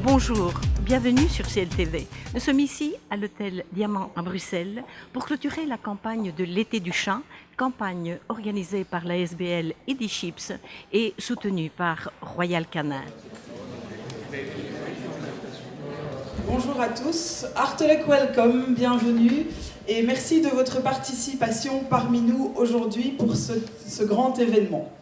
Bonjour, bienvenue sur CLTV. Nous sommes ici à l'hôtel Diamant à Bruxelles pour clôturer la campagne de l'été du chat, campagne organisée par la SBL Edichips et soutenue par Royal Canin. Bonjour à tous, hartelijk welcome, bienvenue et merci de votre participation parmi nous aujourd'hui pour ce grand événement.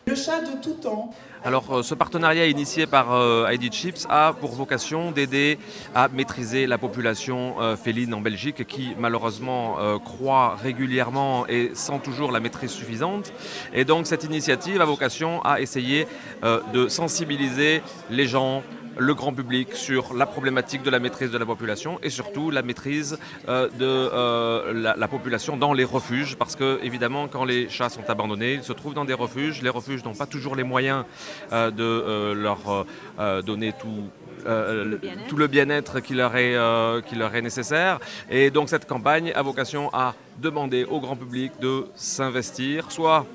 Le chat de tout temps. Alors ce partenariat initié par Edichips a pour vocation d'aider à maîtriser la population féline en Belgique qui malheureusement croît régulièrement et sans toujours la maîtrise suffisante. Et donc cette initiative a vocation à essayer de sensibiliser les gens, le grand public sur la problématique de la maîtrise de la population et surtout la maîtrise de la population dans les refuges parce que évidemment quand les chats sont abandonnés, ils se trouvent dans des refuges. Les refuges n'ont pas toujours les moyens de leur donner tout le bien-être qui leur est nécessaire. Et donc cette campagne a vocation à demander au grand public de s'investir, soit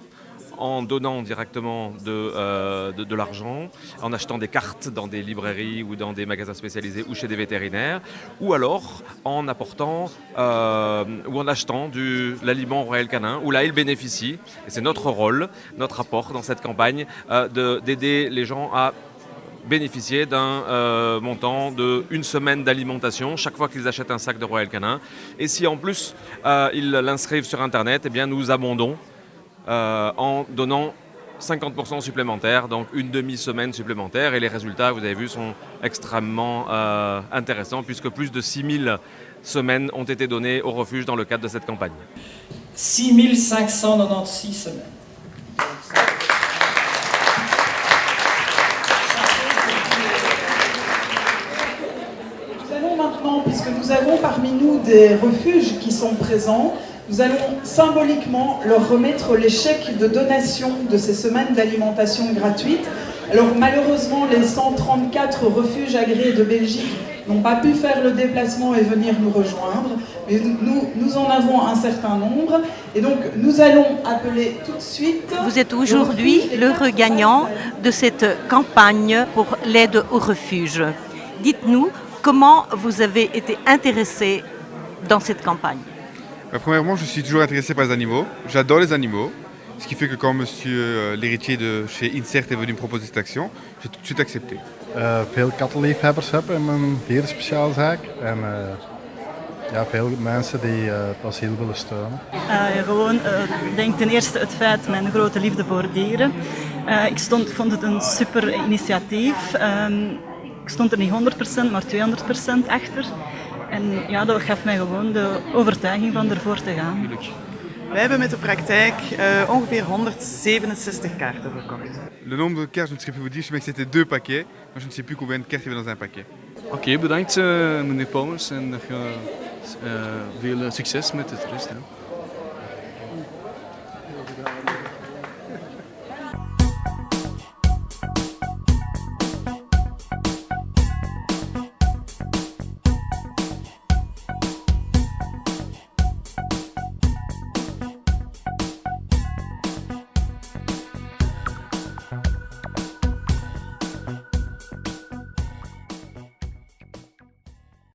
en donnant directement de l'argent, en achetant des cartes dans des librairies ou dans des magasins spécialisés ou chez des vétérinaires, ou alors en apportant ou en achetant l'aliment Royal Canin, où là ils bénéficient, et c'est notre rôle, notre apport dans cette campagne, d'aider les gens à bénéficier d'un montant de 1 semaine d'alimentation chaque fois qu'ils achètent un sac de Royal Canin. Et si en plus ils l'inscrivent sur Internet, eh bien nous abondons en donnant 50% supplémentaires, donc une demi-semaine supplémentaire. Et les résultats, vous avez vu, sont extrêmement intéressants puisque plus de 6000 semaines ont été données au refuge dans le cadre de cette campagne. 6596 semaines. Nous allons maintenant, puisque nous avons parmi nous des refuges qui sont présents, nous allons symboliquement leur remettre les chèques de donation de ces semaines d'alimentation gratuite. Alors malheureusement, les 134 refuges agréés de Belgique n'ont pas pu faire le déplacement et venir nous rejoindre, mais nous en avons un certain nombre. Et donc nous allons appeler tout de suite... Vous êtes aujourd'hui l'heureux gagnant de cette campagne pour l'aide aux refuges. Dites-nous comment vous avez été intéressé dans cette campagne. Premièrement, je suis toujours intéressé par les animaux. J'adore les animaux. Ce qui fait que quand monsieur l'héritier de chez Insert est venu me proposer cette action, j'ai tout de suite accepté. Veel kattenliefhebbers heb in mijn dierenspeciaalzaak. En veel mensen die het asiel willen steunen. Ik denk ten eerste het feit, mijn grote liefde voor dieren. Ik vond het een super initiatief. Ik stond er niet 100%, maar 200% achter. En ja, dat gaf mij gewoon de overtuiging van ervoor te gaan. Wij hebben met de praktijk ongeveer 167 kaarten verkocht. Le nombre de cartes, je ne saurais plus vous dire, je sais que c'était 2 paquets. Maar je ne sais plus combien de cartes il y avait dans un paquet. Oké, bedankt meneer Palmers en veel succes met het rest.